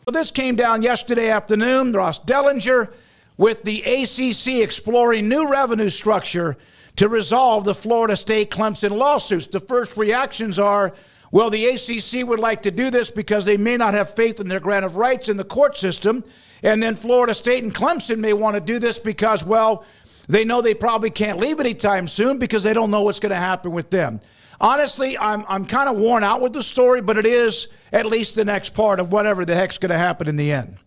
Well, this came down yesterday afternoon. Ross Dellinger with the ACC exploring new revenue structure to resolve the Florida State-Clemson lawsuits. The first reactions are, well, the ACC would like to do this because they may not have faith in their grant of rights in the court system. And then Florida State and Clemson may want to do this because, well, they know they probably can't leave anytime soon because they don't know what's going to happen with them. Honestly, I'm kind of worn out with the story, but it is at least the next part of whatever the heck's going to happen in the end.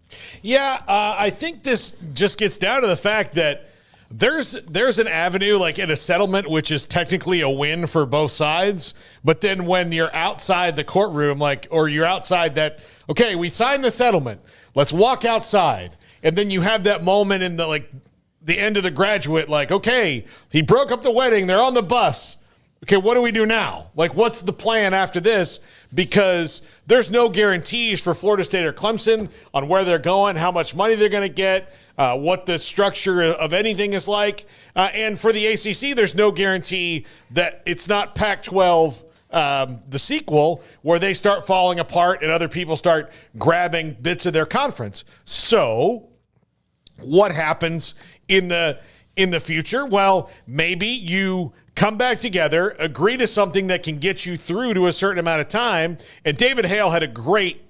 Yeah, I think this just gets down to the fact that there's an avenue like in a settlement which is technically a win for both sides, but then when you're outside the courtroom, or you're outside that, okay, we signed the settlement, let's walk outside, and then you have that moment in the end of The Graduate, okay, he broke up the wedding, they're on the bus. Okay, what do we do now? What's the plan after this? Because there's no guarantees for Florida State or Clemson on where they're going, how much money they're going to get, what the structure of anything is like. And for the ACC, there's no guarantee that it's not Pac-12, the sequel, where they start falling apart and other people start grabbing bits of their conference. So what happens in the future? Well, maybe you come back together, agree to something that can get you through to a certain amount of time. And David Hale had a great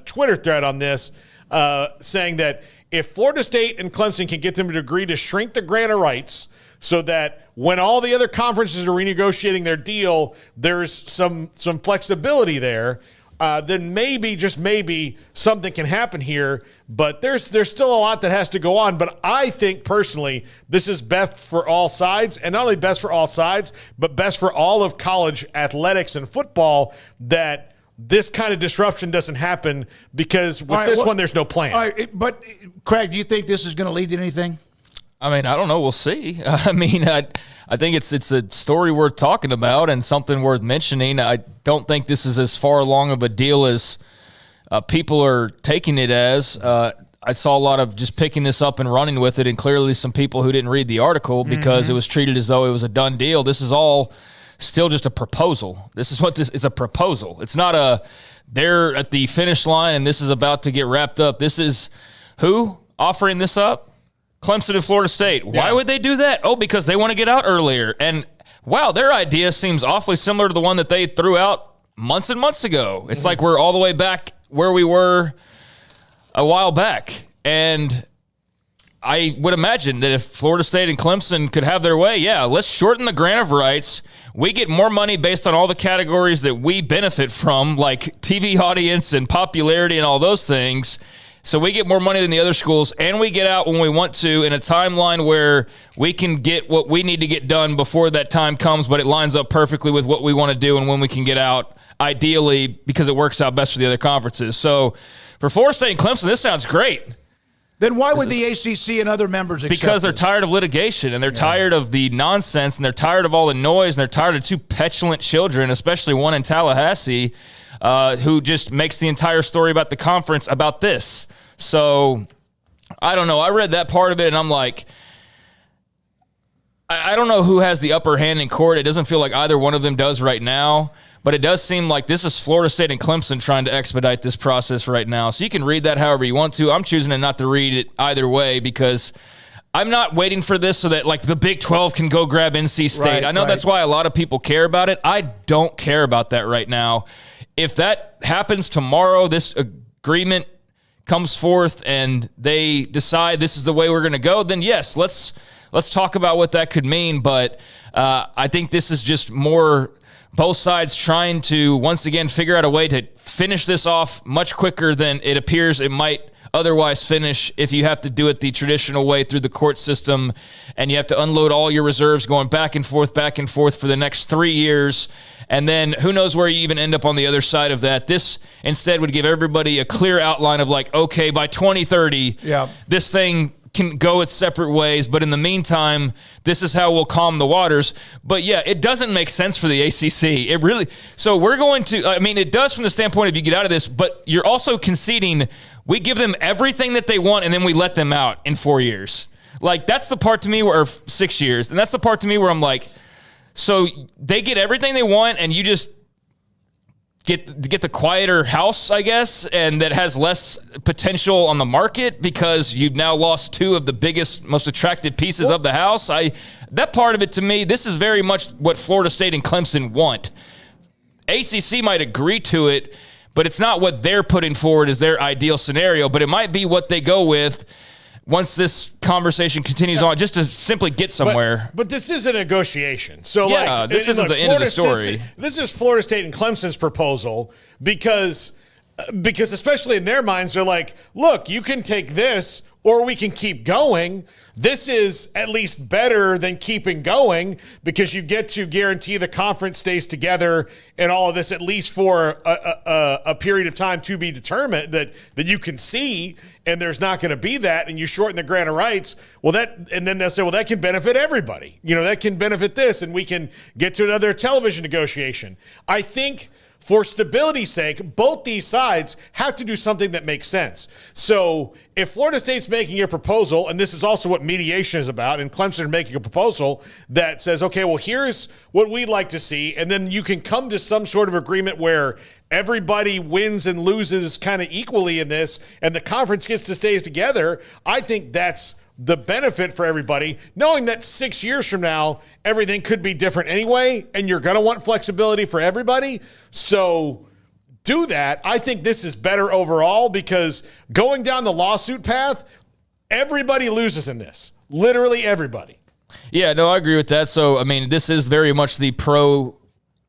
Twitter thread on this, saying that if Florida State and Clemson can get them to agree to shrink the grant of rights so that when all the other conferences are renegotiating their deal, there's some flexibility there, then maybe, just maybe, something can happen here. But there's still a lot that has to go on. But I think, personally, this is best for all sides. And not only best for all sides, but best for all of college athletics and football, that this kind of disruption doesn't happen, because with this one, there's no plan. All right, but, Craig, do you think this is going to lead to anything? I mean, I don't know. We'll see. I think it's a story worth talking about and something worth mentioning. I don't think this is as far along of a deal as people are taking it as. I saw a lot of just picking this up and running with it, and clearly some people who didn't read the article because it was treated as though it was a done deal. This is all still just a proposal. This is what this is, a proposal. It's not they're at the finish line and this is about to get wrapped up. This is who offering this up? Clemson and Florida State. Why would they do that? Oh, because they want to get out earlier. And, wow, their idea seems awfully similar to the one that they threw out months and months ago. It's like we're all the way back where we were a while back. And I would imagine that if Florida State and Clemson could have their way, let's shorten the grant of rights. We get more money based on all the categories that we benefit from, like TV audience and popularity and all those things. So we get more money than the other schools, and we get out when we want to in a timeline where we can get what we need to get done before that time comes, but it lines up perfectly with what we want to do and when we can get out, ideally, because it works out best for the other conferences. So for Florida State and Clemson, this sounds great. Then why would the ACC and other members accept Because they're tired of litigation, and they're tired of the nonsense, and they're tired of all the noise, and they're tired of two petulant children, especially one in Tallahassee, who just makes the entire story about the conference about this. So, I don't know. I read that part of it, and I'm like, I don't know who has the upper hand in court. It doesn't feel like either one of them does right now, but it does seem like this is Florida State and Clemson trying to expedite this process right now. So you can read that however you want to. I'm choosing not to read it either way because I'm not waiting for this so that, the Big 12 can go grab NC State. Right, I know that's why a lot of people care about it. I don't care about that right now. If that happens tomorrow, this agreement comes forth and they decide this is the way we're going to go, then yes, let's talk about what that could mean. But I think this is just more both sides trying to, once again, figure out a way to finish this off much quicker than it appears it might otherwise finish if you have to do it the traditional way through the court system and you have to unload all your reserves going back and forth for the next 3 years. And then who knows where you even end up on the other side of that. This instead would give everybody a clear outline of okay, by 2030, this thing can go its separate ways. But in the meantime, this is how we'll calm the waters. But it doesn't make sense for the ACC. It really, so we're going to, it does from the standpoint of you get out of this, but you're also conceding we give them everything that they want and then we let them out in 4 years. That's the part to me or 6 years. And that's the part to me where I'm like, so they get everything they want and you just get the quieter house, I guess, and that has less potential on the market because you've now lost two of the biggest, most attractive pieces of the house. That part of it, to me, this is very much what Florida State and Clemson want. ACC might agree to it, but it's not what they're putting forward as their ideal scenario, but it might be what they go with once this conversation continues on, just to simply get somewhere. But this is a negotiation. So, this isn't the end of the story. This is Florida State and Clemson's proposal because especially in their minds, they're like, look, you can take this or we can keep going. This is at least better than keeping going because you get to guarantee the conference stays together and all of this, at least for a period of time to be determined that you can see, and there's not going to be that, and you shorten the grant of rights. And then they'll say, well, that can benefit everybody. That can benefit this, and we can get to another television negotiation. I think for stability's sake, both these sides have to do something that makes sense. So if Florida State's making a proposal, and this is also what mediation is about, and Clemson is making a proposal that says, okay, well, here's what we'd like to see, and then you can come to some sort of agreement where everybody wins and loses kind of equally in this, and the conference gets to stay together, I think that's the benefit for everybody, knowing that 6 years from now, everything could be different anyway, and you're going to want flexibility for everybody. So do that. I think this is better overall because going down the lawsuit path, everybody loses in this. Literally everybody. Yeah, no, I agree with that. So, I mean, this is very much the pro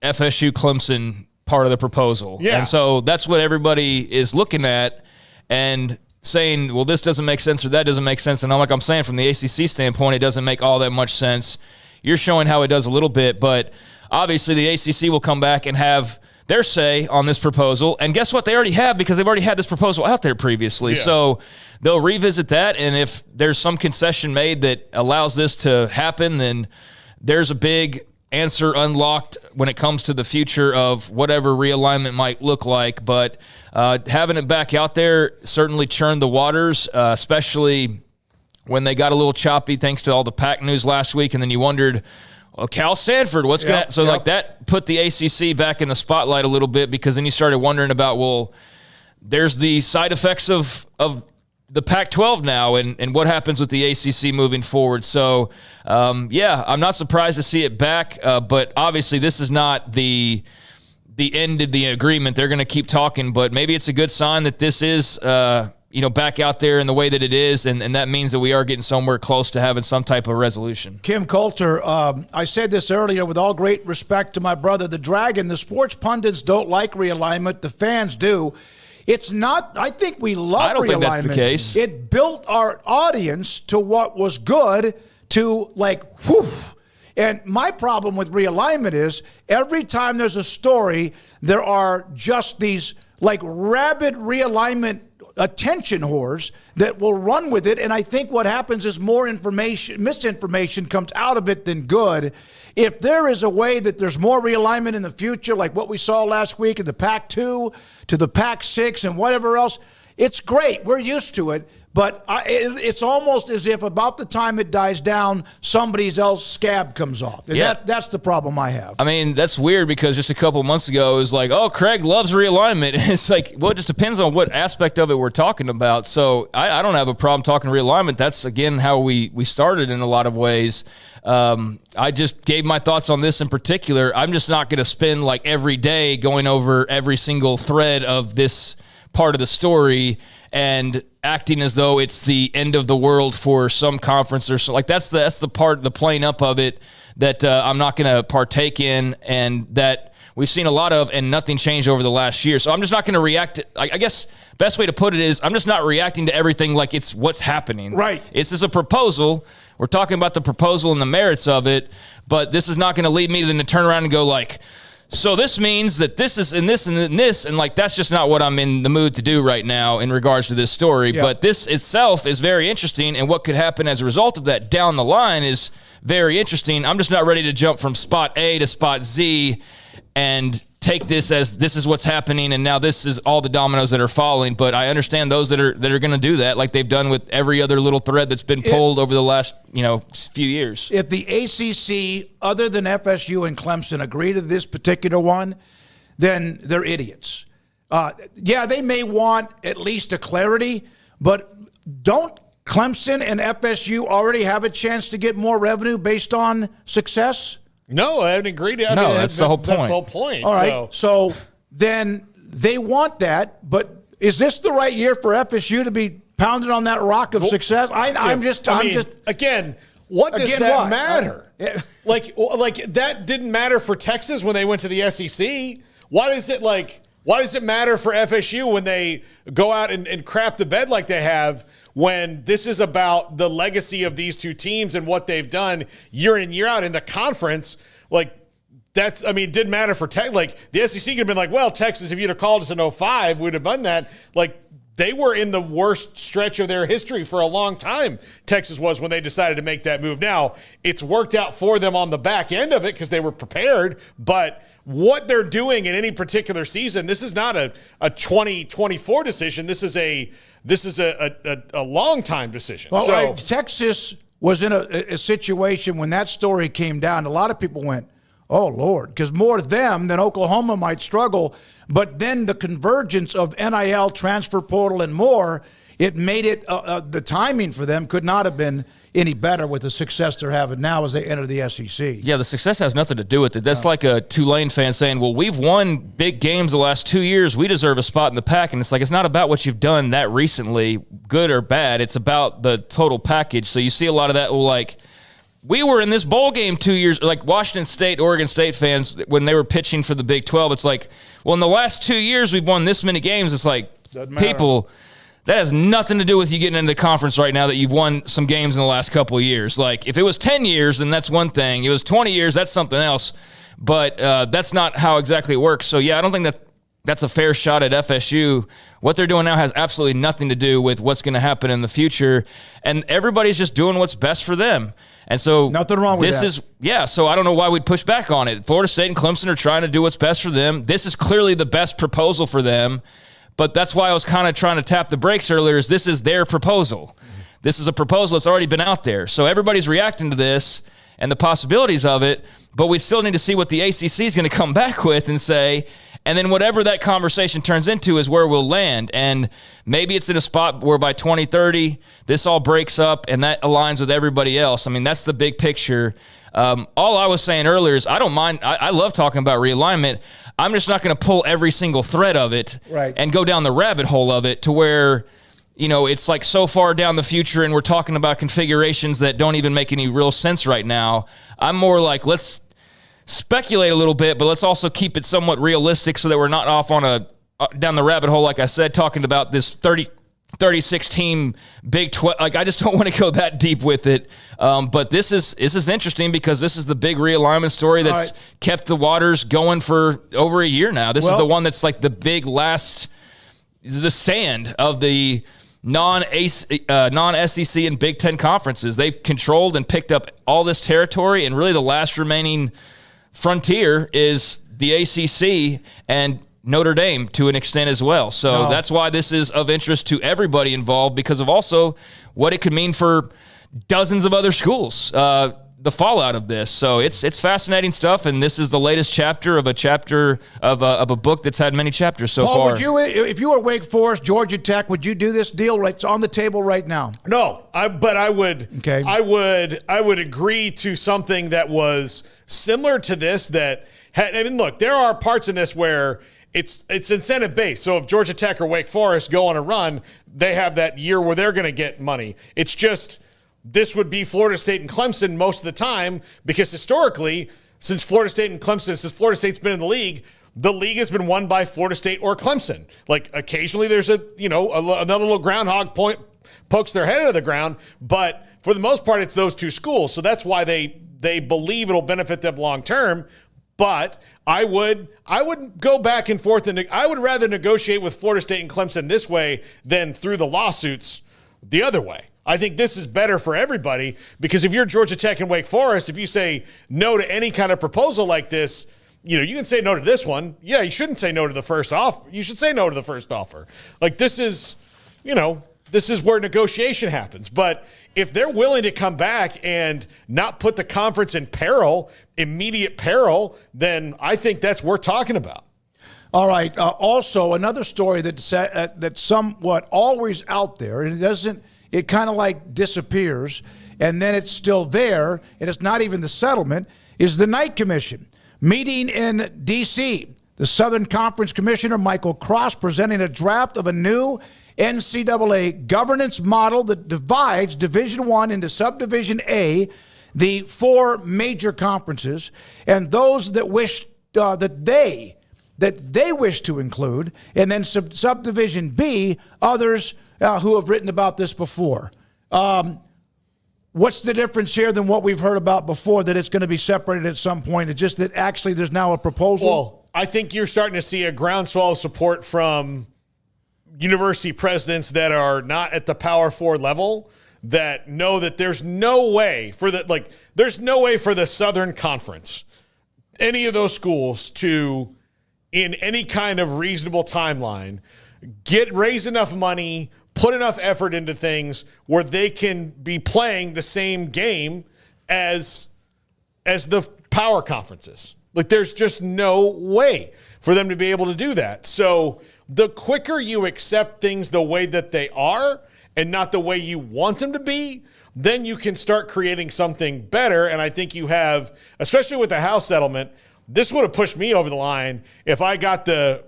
FSU Clemson part of the proposal. Yeah. And so that's what everybody is looking at and saying, well, this doesn't make sense or that doesn't make sense. And I'm saying from the ACC standpoint, it doesn't make all that much sense. You're showing how it does a little bit, but obviously the ACC will come back and have their say on this proposal. And guess what? They already have, because they've already had this proposal out there previously. Yeah. So they'll revisit that, and if there's some concession made that allows this to happen, then there's a big answer unlocked when it comes to the future of whatever realignment might look like. But having it back out there certainly churned the waters, especially when they got a little choppy thanks to all the Pac news last week, and then you wondered, well, Cal Sanford, what's going to – so, like, that put the ACC back in the spotlight a little bit, because then you started wondering about, well, there's the side effects of the Pac-12 now, and what happens with the ACC moving forward. So, yeah, I'm not surprised to see it back, but obviously this is not the end of the agreement. They're going to keep talking, but maybe it's a good sign that this is back out there in the way that it is, and that means that we are getting somewhere close to having some type of resolution. Kim Coulter, I said this earlier with all great respect to my brother, the Dragon. The sports pundits don't like realignment. The fans do. It's not – I think we love realignment. I don't think that's the case. It built our audience to what was good to, like, whew. And my problem with realignment is every time there's a story, there are just these, like, rabid realignment attention whores that will run with it. And I think what happens is more misinformation comes out of it than good. If there is a way that there's more realignment in the future, like what we saw last week in the Pac-2 to the Pac-6 and whatever else, it's great. We're used to it. But it's almost as if about the time it dies down, somebody else's scab comes off. And yeah. That's the problem I have. I mean, that's weird, because just a couple months ago, it was like, oh, Craig loves realignment. It's like, well, it just depends on what aspect of it we're talking about. So I don't have a problem talking realignment. That's, again, how we started in a lot of ways. I just gave my thoughts on this in particular. I'm just not going to spend, like, every day going over every single thread of this part of the story and acting as though it's the end of the world for some conference or so. Like, that's the part, the playing up of it that I'm not going to partake in, and that we've seen a lot of, and nothing changed over the last year. So I'm just not going to react. I guess best way to put it is I'm just not reacting to everything like it's what's happening. Right. It's just a proposal. We're talking about the proposal and the merits of it, but this is not going to lead me to turn around and go like, so this means that this is in this and in this, and like that's just not what I'm in the mood to do right now in regards to this story. Yeah. But this itself is very interesting, and what could happen as a result of that down the line is very interesting. I'm just not ready to jump from spot A to spot Z and take this as this is what's happening, and now this is all the dominoes that are falling. But I understand those that are going to do that, like they've done with every other little thread that's been pulled over the last few years. If the ACC, other than FSU and Clemson, agree to this particular one, then they're idiots. Yeah, they may want at least a clarity, but don't Clemson and FSU already have a chance to get more revenue based on success? No, I haven't agreed. That's the whole point. That's the whole point. All right, so then they want that, but is this the right year for FSU to be pounded on that rock of success? I'm just again. What does that what? matter? Like that didn't matter for Texas when they went to the SEC. Why does it matter for FSU when they go out and crap the bed like they have, when this is about the legacy of these two teams and what they've done year in, year out in the conference? Like, it didn't matter for Tech. Like, the SEC could have been like, well, Texas, if you'd have called us in 05, we'd have done that. Like, they were in the worst stretch of their history for a long time, Texas was, when they decided to make that move. Now, it's worked out for them on the back end of it because they were prepared, but what they're doing in any particular season, this is not a 2024 decision. This is a long time decision. Well, Texas was in a situation when that story came down. A lot of people went, oh, Lord, because more them than Oklahoma might struggle. But then the convergence of NIL, transfer portal, and more, it made it the timing for them could not have been any better with the success they're having now as they enter the SEC. Yeah, the success has nothing to do with it. That's like a Tulane fan saying, well, we've won big games the last 2 years. We deserve a spot in the pack. And it's like, it's not about what you've done that recently, good or bad. It's about the total package. So you see a lot of that, like, we were in this bowl game 2 years, like Washington State, Oregon State fans, when they were pitching for the Big 12, it's like, well, in the last 2 years, we've won this many games. It's like, people, that has nothing to do with you getting into the conference right now that you've won some games in the last couple of years. Like, if it was 10 years, then that's one thing. It was 20 years, that's something else. But that's not how exactly it works. So, yeah, I don't think that's a fair shot at FSU. What they're doing now has absolutely nothing to do with what's going to happen in the future. And everybody's just doing what's best for them. And so nothing wrong with that. So I don't know why we'd push back on it. Florida State and Clemson are trying to do what's best for them. This is clearly the best proposal for them. But that's why I was kind of trying to tap the brakes earlier, is this is their proposal. This is a proposal that's already been out there. So everybody's reacting to this and the possibilities of it, but we still need to see what the ACC is going to come back with and say, and then whatever that conversation turns into is where we'll land. And maybe it's in a spot where by 2030, this all breaks up and that aligns with everybody else. I mean, that's the big picture. All I was saying earlier is I don't mind. I love talking about realignment. I'm just not going to pull every single thread of it and go down the rabbit hole of it to where, you know, it's like so far down the future and we're talking about configurations that don't even make any real sense right now. I'm more like, let's speculate a little bit, but let's also keep it somewhat realistic so that we're not off on down the rabbit hole, like I said, talking about this 36 team Big 12. Like, I just don't want to go that deep with it. But this is interesting because this is the big realignment story that's kept the waters going for over a year now. This is the one that's like the big the stand of the non-SEC and Big Ten conferences. They've controlled and picked up all this territory, and really the last remaining frontier is the ACC and Notre Dame to an extent as well. So that's why this is of interest to everybody involved, because of also what it could mean for dozens of other schools, the fallout of this. So it's fascinating stuff, and this is the latest chapter of a book that's had many chapters so Paul, far. Would you, if you were Wake Forest, Georgia Tech, would you do this deal right on the table right now? No, but I would. Okay. I would agree to something that was similar to this. Look, there are parts in this where it's incentive based. So if Georgia Tech or Wake Forest go on a run, they have that year where they're going to get money. It's just this would be Florida State and Clemson most of the time, because historically, since Florida State's been in the league has been won by Florida State or Clemson. Like, occasionally there's another little groundhog pokes their head out of the ground, but for the most part, it's those two schools. So that's why they believe it'll benefit them long term. But I would go back and forth, and I would rather negotiate with Florida State and Clemson this way than through the lawsuits the other way. I think this is better for everybody, because if you're Georgia Tech and Wake Forest, if you say no to any kind of proposal like this, you can say no to this one. Yeah, you shouldn't say no to the first offer. You should say no to the first offer. Like, this is where negotiation happens. But if they're willing to come back and not put the conference in immediate peril, then I think that's worth talking about. All right. Also, another story that's somewhat always out there, and it kind of like disappears, and then it's still there, and it's not even the settlement, is the Knight Commission. Meeting in D.C., the Southern Conference Commissioner Michael Cross presenting a draft of a new NCAA governance model that divides Division I into Subdivision A, the 4 major conferences, and those that wish that they wish to include, and then Subdivision B, others who have written about this before. What's the difference here than what we've heard about before, that it's going to be separated at some point? It's just that actually there's now a proposal? Well, I think you're starting to see a groundswell of support from university presidents that are not at the Power 4 level, that know that there's no way for the Southern Conference, any of those schools, to, in any kind of reasonable timeline, raise enough money, put enough effort into things where they can be playing the same game as the power conferences. Like, there's just no way for them to be able to do that. So the quicker you accept things the way that they are and not the way you want them to be, then you can start creating something better. And I think you have, especially with the House settlement, this would have pushed me over the line if I got the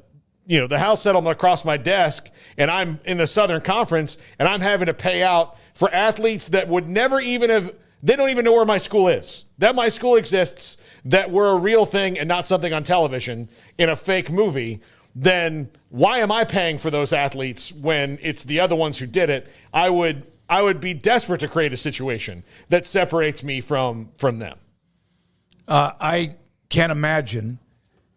House settlement across my desk and I'm in the Southern Conference and I'm having to pay out for athletes that would never even have, they don't even know where my school is, that my school exists, that we're a real thing and not something on television in a fake movie. Then why am I paying for those athletes when it's the other ones who did it? I would be desperate to create a situation that separates me from them. I can't imagine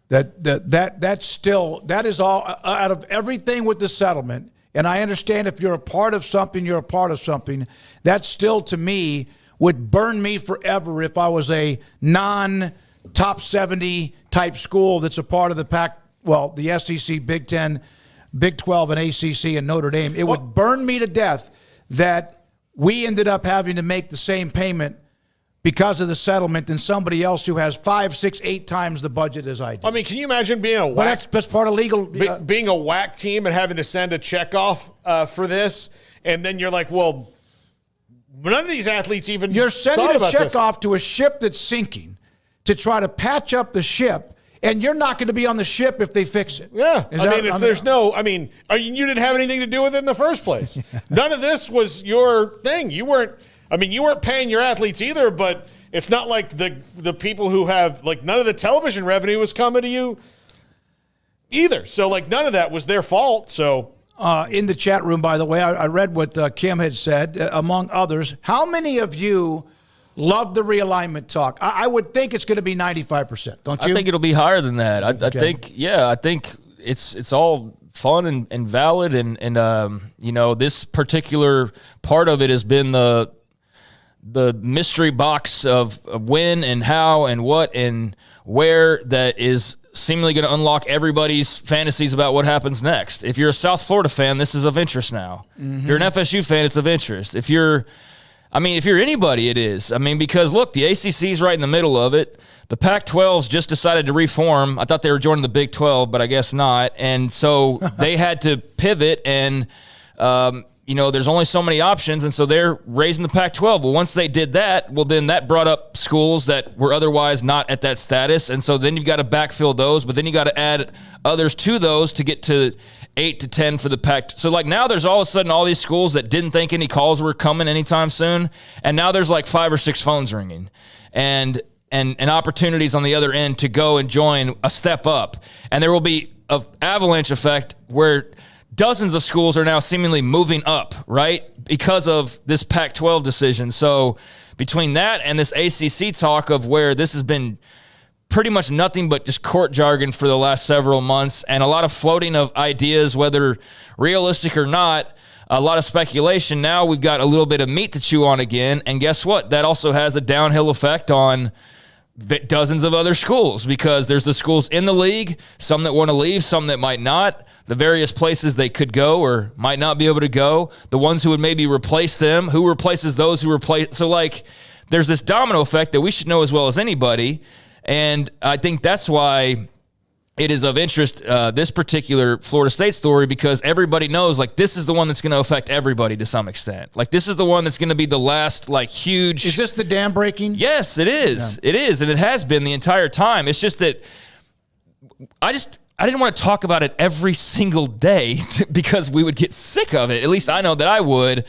that is all out of everything with the settlement. And I understand if you're a part of something, you're a part of something. That still, to me, would burn me forever if I was a non-top 70 type school that's a part of the SEC, Big 10, Big 12, and ACC, and Notre Dame. It would burn me to death that we ended up having to make the same payment because of the settlement than somebody else who has 5, 6, 8 times the budget as I do. I mean, can you imagine being a WAC? But that's part of legal. Being a WAC team and having to send a check off for this, and then you're like, well, none of these athletes even You're sending thought a about check this. off to a ship that's sinking to try to patch up the ship, and you're not going to be on the ship if they fix it. Yeah. You didn't have anything to do with it in the first place. None of this was your thing. You weren't paying your athletes either, but it's not like the people who have, like, none of the television revenue was coming to you either. So, like, none of that was their fault. So, in the chat room, by the way, I read what Kim had said, among others. How many of you love the realignment talk? I would think it's going to be 95%, don't you? I think it'll be higher than that. I think it's all fun and valid, and this particular part of it has been the mystery box of when and how and what and where that is seemingly going to unlock everybody's fantasies about what happens next. If you're a South Florida fan, this is of interest now. If you're an FSU fan, it's of interest. If you're anybody, it is. I mean, because look, the ACC is right in the middle of it. The Pac-12's just decided to reform. I thought they were joining the Big 12, but I guess not. And so they had to pivot, and there's only so many options, and so they're raising the Pac-12. Well, once they did that, then that brought up schools that were otherwise not at that status, and so then you've got to backfill those, but then you got to add others to those to get to 8 to 10 for the Pac. So, like, now there's all of a sudden all these schools that didn't think any calls were coming anytime soon, and now there's like 5 or 6 phones ringing, and opportunities on the other end to go and join a step up. And there will be an avalanche effect where dozens of schools are now seemingly moving up, right, because of this Pac-12 decision. So between that and this ACC talk of where this has been pretty much nothing but just court jargon for the last several months, and a lot of floating of ideas, whether realistic or not, a lot of speculation. Now we've got a little bit of meat to chew on again, and guess what? That also has a downhill effect on dozens of other schools, because there's the schools in the league, some that want to leave, some that might not, the various places they could go or might not be able to go, the ones who would maybe replace them, who replaces those who replace. So, like, there's this domino effect that we should know as well as anybody, and I think that's why it is of interest, this particular Florida State story, because everybody knows, like, this is the one that's going to affect everybody to some extent. Like, this is the one that's going to be the last, like, huge. Is this the dam breaking? Yes, it is. Yeah. It is, and it has been the entire time. It's just that I didn't want to talk about it every single day because we would get sick of it. At least I know that I would.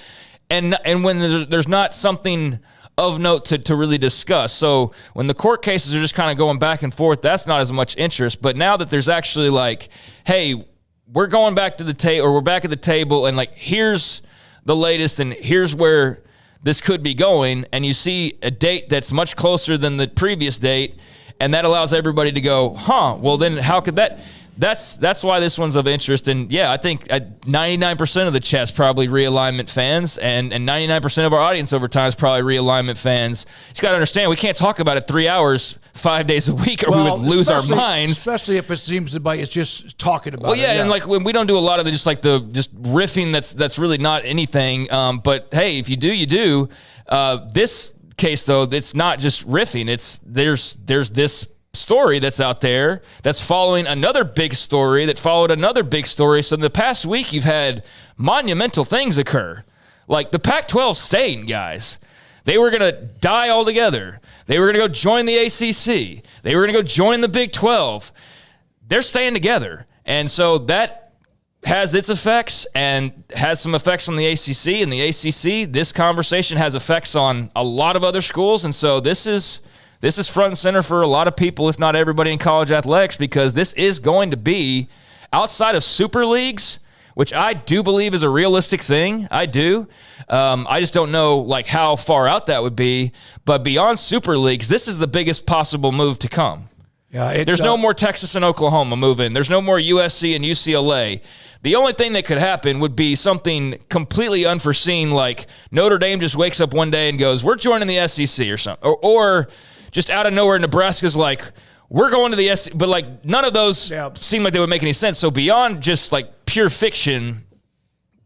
And when there's not something of note to really discuss. So when the court cases are just kind of going back and forth, that's not as much interest. But now that there's actually like, hey, we're going back to the table, or we're back at the table, and like, here's the latest, and here's where this could be going, and you see a date that's much closer than the previous date, and that allows everybody to go, well then how could that? That's why this one's of interest. And yeah, I think 99% of the chat's probably realignment fans, and 99% of our audience over time is probably realignment fans. You just got to understand, we can't talk about it 3 hours, 5 days a week, or we would lose our minds. Especially if it seems like it's just talking about it. Well, yeah, and like when we don't do a lot of the just riffing that's really not anything. But hey, if you do, you do. This case, though, it's not just riffing. There's this story that's out there that's following another big story that followed another big story. So in the past week, you've had monumental things occur. Like the Pac-12 staying, guys. They were going to die altogether. They were going to go join the ACC. They were going to go join the Big 12. They're staying together. And so that has its effects and has some effects on the ACC. And the ACC, this conversation has effects on a lot of other schools. And so this is front and center for a lot of people, if not everybody in college athletics, because this is going to be, outside of super leagues, which I do believe is a realistic thing. I do. I just don't know like how far out that would be. But beyond super leagues, this is the biggest possible move to come. Yeah, there's no more Texas and Oklahoma moving. There's no more USC and UCLA. The only thing that could happen would be something completely unforeseen, like Notre Dame just wakes up one day and goes, we're joining the SEC or something. Or just out of nowhere, Nebraska's like, we're going to the SEC. But like none of those seem like they would make any sense. So beyond just like pure fiction,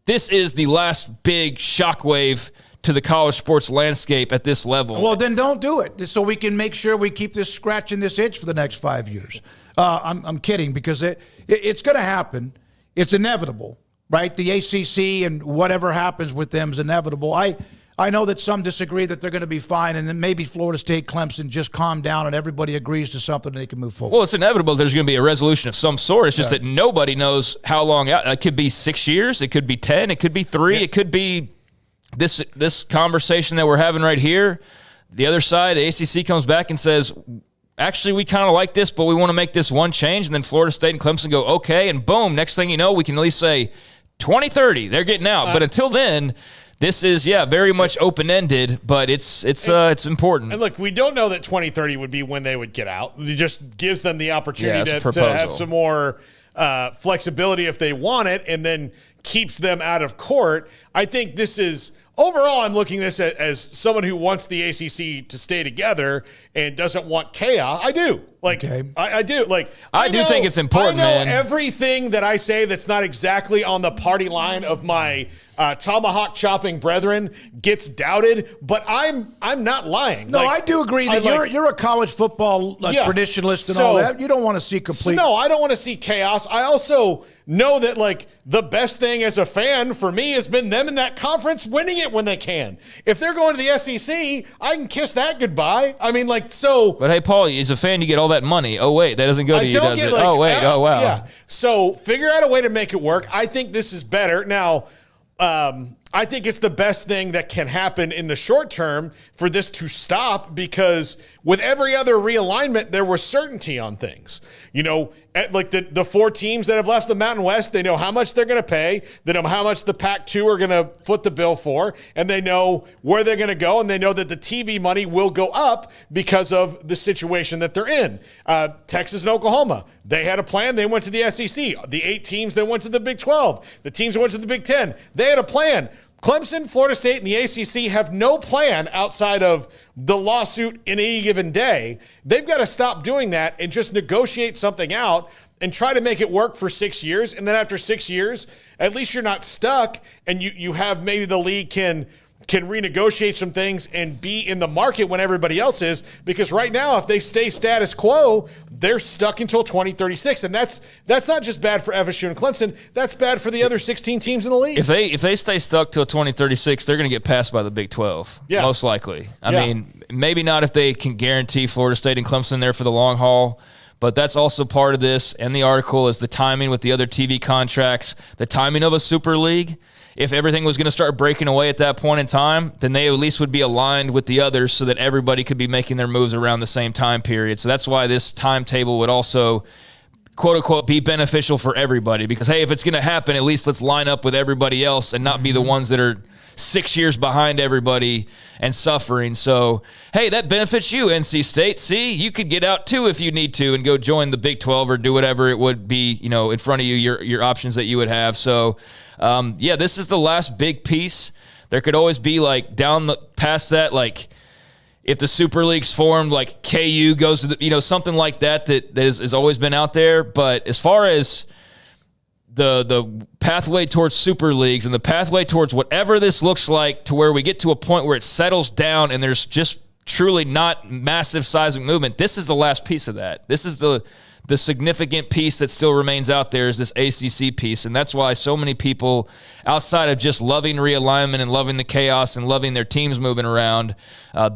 this is the last big shockwave to the college sports landscape at this level. Well, then don't do it, so we can make sure we keep this scratching this itch for the next 5 years. I'm kidding, because it's going to happen. It's inevitable, right? The ACC and whatever happens with them is inevitable. I know that some disagree that they're going to be fine, and then maybe Florida State, Clemson just calm down and everybody agrees to something and they can move forward. Well, it's inevitable there's going to be a resolution of some sort. It's just that nobody knows how long out. It could be 6 years. It could be 10. It could be 3. It could be this conversation that we're having right here. The other side, the ACC comes back and says, actually, we kind of like this, but we want to make this one change. And then Florida State and Clemson go, okay, and boom, next thing you know, we can at least say 2030, they're getting out. But until then, this is, very much open-ended, but it's important. And look, we don't know that 2030 would be when they would get out. It just gives them the opportunity to have some more flexibility if they want it, and then keeps them out of court. I think this is, overall, I'm looking at this as someone who wants the ACC to stay together and doesn't want chaos. I do. Like, I do. Like, I do think it's important, man. I know man. Everything that I say that's not exactly on the party line of my tomahawk chopping brethren gets doubted, but I'm not lying. No, I do agree that you're a college football traditionalist and all that. You don't want to see complete. No, I don't want to see chaos. I also know that like the best thing as a fan for me has been them in that conference winning it when they can. If they're going to the SEC, I can kiss that goodbye. I mean, like, so. But hey, Paul, as a fan, you get all that money. Oh wait, that doesn't go to you, does it? Oh wait, oh wow. Yeah. So figure out a way to make it work. I think this is better now. I think it's the best thing that can happen in the short term for this to stop, because with every other realignment, there was certainty on things. You know, like the 4 teams that have left the Mountain West, they know how much they're going to pay. They know how much the Pac-2 are going to foot the bill for, and they know where they're going to go, and they know that the TV money will go up because of the situation that they're in. Texas and Oklahoma, they had a plan. They went to the SEC. The 8 teams that went to the Big 12. The teams that went to the Big 10, they had a plan. Clemson, Florida State, and the ACC have no plan outside of the lawsuit in any given day. They've got to stop doing that and just negotiate something out and try to make it work for 6 years. And then after 6 years, at least you're not stuck, and you have maybe the league can can renegotiate some things and be in the market when everybody else is. Because right now, if they stay status quo, they're stuck until 2036, and that's not just bad for FSU and Clemson. That's bad for the other 16 teams in the league. If they stay stuck till 2036, they're going to get passed by the Big 12, most likely. I mean, maybe not if they can guarantee Florida State and Clemson there for the long haul, but that's also part of this. And the article is the timing with the other TV contracts, the timing of a Super League. If everything was going to start breaking away at that point in time, then they at least would be aligned with the others so that everybody could be making their moves around the same time period. So that's why this timetable would also, quote unquote, be beneficial for everybody. Because, hey, if it's going to happen, at least let's line up with everybody else and not be the ones that are 6 years behind everybody and suffering. So, hey, that benefits you, NC State. See, you could get out too if you need to and go join the Big 12 or do whatever it would be, in front of you, your options that you would have. So, this is the last big piece. There could always be past that, like if the Super League's formed, like KU goes to the, something like that has always been out there. But as far as the pathway towards Super Leagues and the pathway towards whatever this looks like to where we get to a point where it settles down and there's just truly not massive seismic movement, this is the last piece of that. This is the significant piece that still remains out there is this ACC piece, and that's why so many people, outside of just loving realignment and loving the chaos and loving their teams moving around,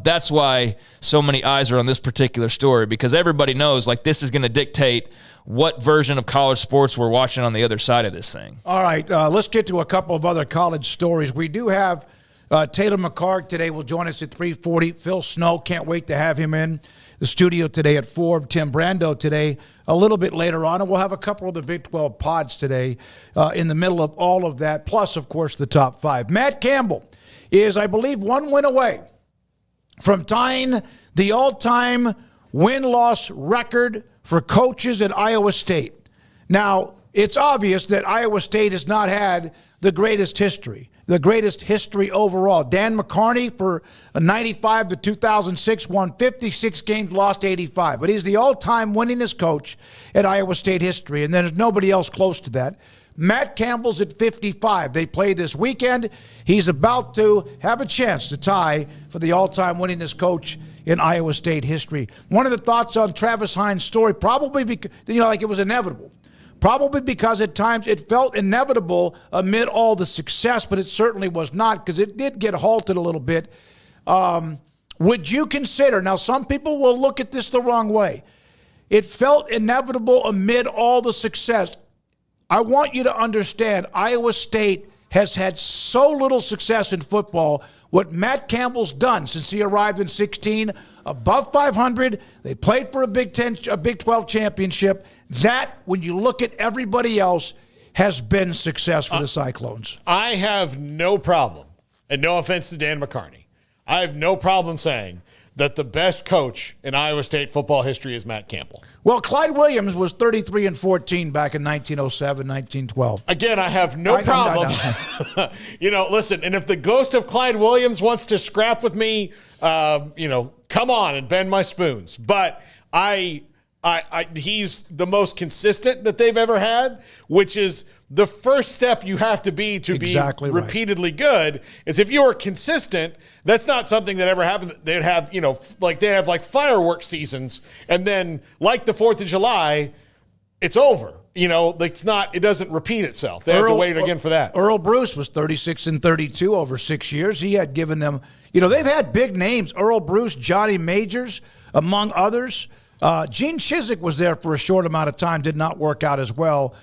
that's why so many eyes are on this particular story, because everybody knows this is going to dictate what version of college sports we're watching on the other side of this thing. All right, let's get to a couple of other college stories. We do have Taylor McCarg today will join us at 3:40. Phil Snow, can't wait to have him in the studio today at 4. Tim Brando today a little bit later on, and we'll have a couple of the Big 12 pods today in the middle of all of that, plus, of course, the top 5. Matt Campbell is, I believe, 1 win away from tying the all-time win-loss record for coaches at Iowa State. Now, it's obvious that Iowa State has not had the greatest history overall. Dan McCarney for 95 to 2006 won 56 games, lost 85. But he's the all-time winningest coach at Iowa State history, and there's nobody else close to that. Matt Campbell's at 55. They play this weekend. He's about to have a chance to tie for the all-time winningest coach in Iowa State history. One of the thoughts on Travis Hines' story, probably because, it was inevitable. Probably because at times it felt inevitable amid all the success, but it certainly was not, because it did get halted a little bit. Would you consider, now some people will look at this the wrong way, it felt inevitable amid all the success. I want you to understand Iowa State has had so little success in football. What Matt Campbell's done since he arrived in 16, above 500, they played for a Big 12 championship. That, when you look at everybody else, has been success for the Cyclones. I have no problem, and no offense to Dan McCarney, I have no problem saying that the best coach in Iowa State football history is Matt Campbell. Well, Clyde Williams was 33-14 back in 1907, 1912. Again, I have no problem. Listen, and if the ghost of Clyde Williams wants to scrap with me, come on and bend my spoons. But he's the most consistent that they've ever had, which is the first step you have to be repeatedly good. Is if you are consistent, that's not something that ever happened. They'd have, they have fireworks seasons, and then like the 4th of July, it's over. It doesn't repeat itself. They have to wait again for that. Earl Bruce was 36-32 over 6 years. He had given them, they've had big names. Earl Bruce, Johnny Majors, among others. Gene Chizik was there for a short amount of time, did not work out as well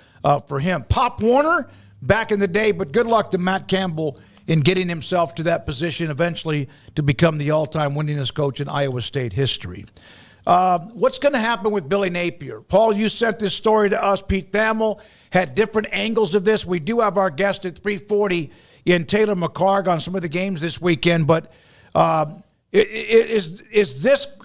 for him. Pop Warner back in the day, but good luck to Matt Campbell in getting himself to that position eventually to become the all-time winningest coach in Iowa State history. What's going to happen with Billy Napier? Paul, you sent this story to us. Pete Thamel had different angles of this. We do have our guest at 3:40 in Taylor McCarg on some of the games this weekend, but is this –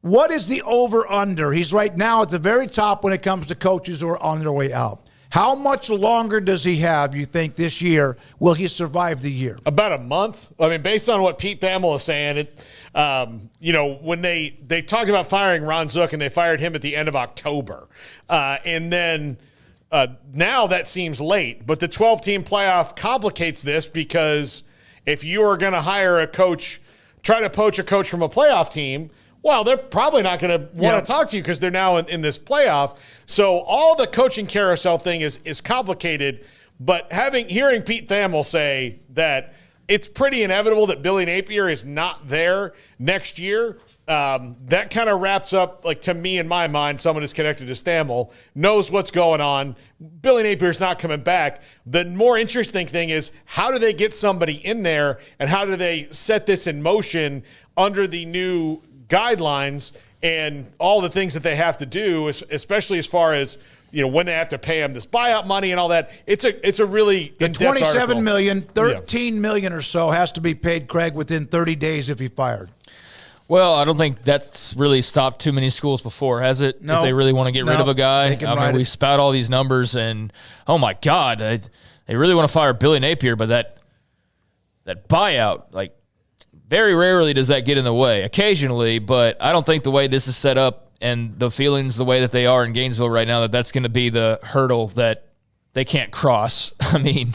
what is the over-under? He's right now at the very top when it comes to coaches who are on their way out. How much longer does he have, you think, this year? Will he survive the year? About a month. I mean, based on what Pete Thamel is saying, when they talked about firing Ron Zook and they fired him at the end of October. And then now that seems late. But the 12-team playoff complicates this because if you are going to hire a coach, try to poach a coach from a playoff team, well, they're probably not going to want to talk to you because they're now in this playoff. So all the coaching carousel thing is complicated. But hearing Pete Thamel say that it's pretty inevitable that Billy Napier is not there next year, that kind of wraps up, like, to me, in my mind, someone who's connected to Thamel knows what's going on. Billy Napier's not coming back. The more interesting thing is, how do they get somebody in there, and how do they set this in motion under the new guidelines and all the things that they have to do, especially as far as, you know, when they have to pay him this buyout money and all that. It's a really the in-depth article. $27 million, $13 million or so has to be paid, Craig, within 30 days if he fired. Well, I don't think that's really stopped too many schools before, has it? No. If they really want to get rid of a guy. I mean, we spout all these numbers, and oh my God, they really want to fire Billy Napier, but that buyout, like, very rarely does that get in the way. Occasionally, but I don't think the way this is set up and the feelings the way that they are in Gainesville right now, that's going to be the hurdle that they can't cross. I mean,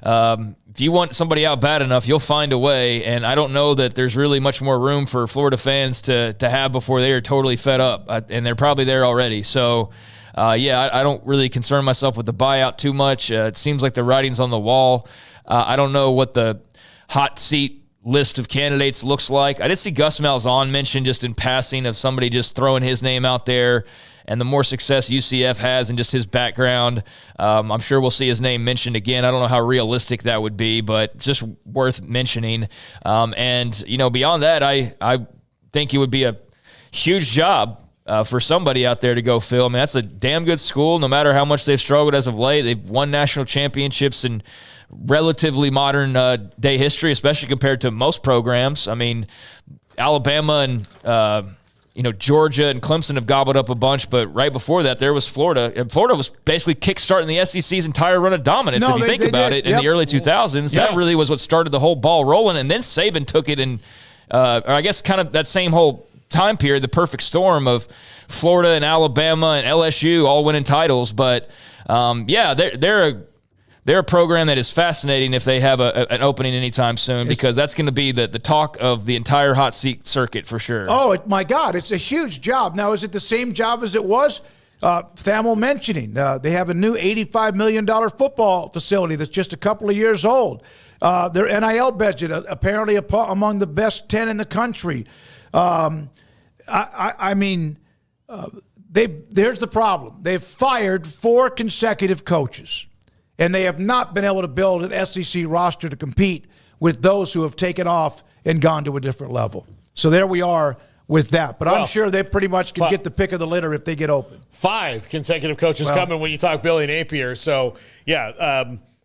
if you want somebody out bad enough, you'll find a way, and I don't know that there's really much more room for Florida fans to have before they are totally fed up, and they're probably there already. So, I don't really concern myself with the buyout too much. It seems like the writing's on the wall. I don't know what the hot seat list of candidates looks like. I did see Gus Malzahn mentioned just in passing of somebody just throwing his name out there, and the more success UCF has and just his background, I'm sure we'll see his name mentioned again. I don't know how realistic that would be, but just worth mentioning. And, you know, beyond that, I think it would be a huge job for somebody out there to go fill. I mean, that's a damn good school, no matter how much they've struggled as of late. They've won national championships and relatively modern day history, especially compared to most programs. I mean, Alabama and Georgia and Clemson have gobbled up a bunch, but right before that, there was Florida. And Florida was basically kickstarting the SEC's entire run of dominance. If you think about it, in the early 2000s, that really was what started the whole ball rolling. And then Saban took it, and or I guess kind of that same whole time period, the perfect storm of Florida and Alabama and LSU all winning titles. But they're a program that is fascinating if they have an opening anytime soon, because that's going to be the talk of the entire hot seat circuit for sure. Oh, my God. It's a huge job. Now, is it the same job as it was? Thamel mentioning they have a new $85 million football facility that's just a couple of years old. Their NIL budget, apparently among the best 10 in the country. I mean, there's the problem. They've fired 4 consecutive coaches, and they have not been able to build an SEC roster to compete with those who have taken off and gone to a different level. So there we are with that. But I'm sure they pretty much can get the pick of the litter if they get open. 5 consecutive coaches coming when you talk Billy Napier. So,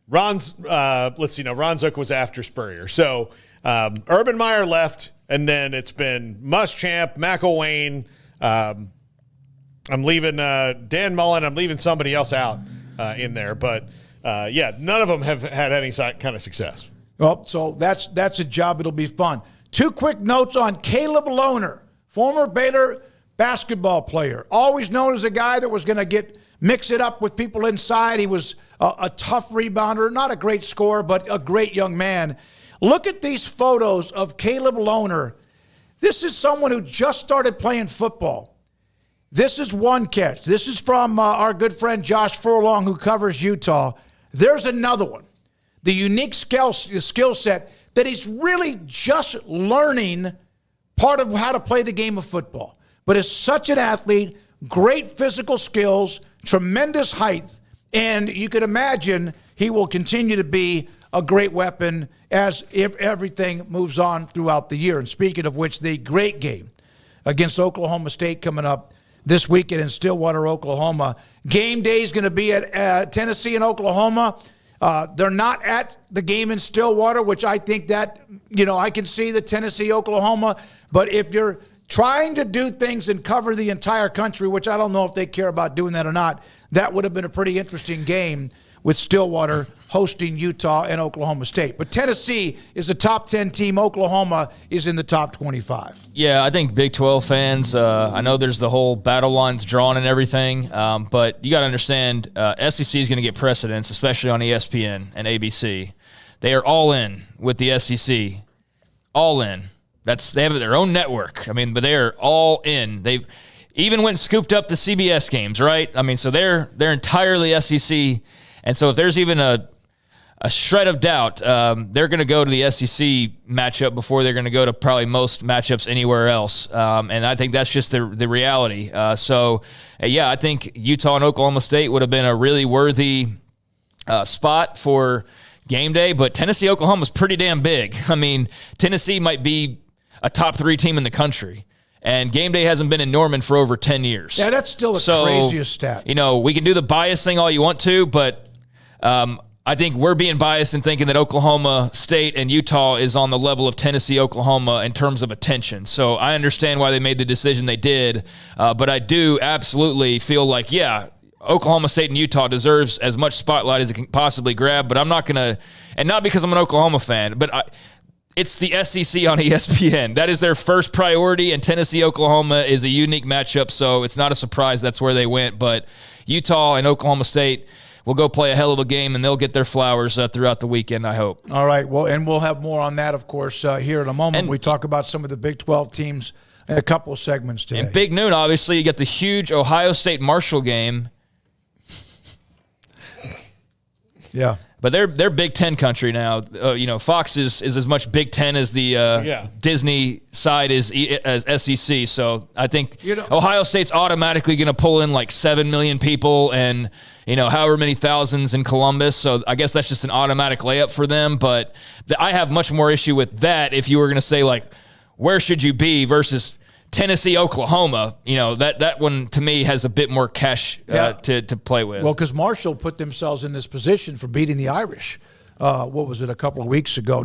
Ron Zook was after Spurrier. So Urban Meyer left, and then it's been Muschamp, McElwain. I'm leaving Dan Mullen. I'm leaving somebody else out in there. But, none of them have had any kind of success. Well, so that's a job. It'll be fun. 2 quick notes on Caleb Lohner, former Baylor basketball player, always known as a guy that was going to mix it up with people inside. He was a tough rebounder, not a great scorer, but a great young man. Look at these photos of Caleb Lohner. This is someone who just started playing football. This is one catch. This is from our good friend Josh Furlong, who covers Utah. There's another one. The unique skill set that he's really just learning part of how to play the game of football. But is such an athlete, great physical skills, tremendous height, and you could imagine he will continue to be a great weapon as if everything moves on throughout the year. And speaking of which, the great game against Oklahoma State coming up this weekend in Stillwater, Oklahoma. Game day is going to be at Tennessee and Oklahoma. They're not at the game in Stillwater, which I think that, I can see the Tennessee, Oklahoma. But if you're trying to do things and cover the entire country, which I don't know if they care about doing that or not, that would have been a pretty interesting game with Stillwater hosting Utah and Oklahoma State. But Tennessee is a top 10 team. Oklahoma is in the top 25. Yeah, I think Big 12 fans, I know there's the whole battle lines drawn and everything, but you got to understand SEC is going to get precedence, especially on ESPN and ABC. They are all in with the SEC. All in. They have their own network. I mean, but they are all in. They've even went and scooped up the CBS games, right? I mean, so they're entirely SEC. And so if there's even a shred of doubt, they're going to go to the SEC matchup before they're going to go to probably most matchups anywhere else. And I think that's just the reality. Yeah, I think Utah and Oklahoma State would have been a really worthy spot for game day, but Tennessee, Oklahoma is pretty damn big. I mean, Tennessee might be a top 3 team in the country. And game day hasn't been in Norman for over 10 years. Yeah, that's still the craziest stat. You know, we can do the bias thing all you want to, but I think we're being biased in thinking that Oklahoma State and Utah is on the level of Tennessee, Oklahoma in terms of attention. So I understand why they made the decision they did, but I do absolutely feel like, yeah, Oklahoma State and Utah deserves as much spotlight as it can possibly grab, but I'm not going to, and not because I'm an Oklahoma fan, but it's the SEC on ESPN. That is their first priority, and Tennessee, Oklahoma is a unique matchup, so it's not a surprise that's where they went. But Utah and Oklahoma State will go play a hell of a game, and they'll get their flowers throughout the weekend, I hope. All right, well, and we'll have more on that, of course, here in a moment. And we talk about some of the Big 12 teams in a couple of segments today. And big noon, obviously, you get the huge Ohio State-Marshall game. Yeah. But they're Big Ten country now. You know, Fox is as much Big Ten as the Disney side is as SEC. So I think Ohio State's automatically going to pull in like 7 million people and, however many thousands in Columbus. So I guess that's just an automatic layup for them. But I have much more issue with that if you were going to say, like, where should you be versus Tennessee, Oklahoma, that one to me has a bit more cash to play with. Well, because Marshall put themselves in this position for beating the Irish. What was it, a couple of weeks ago?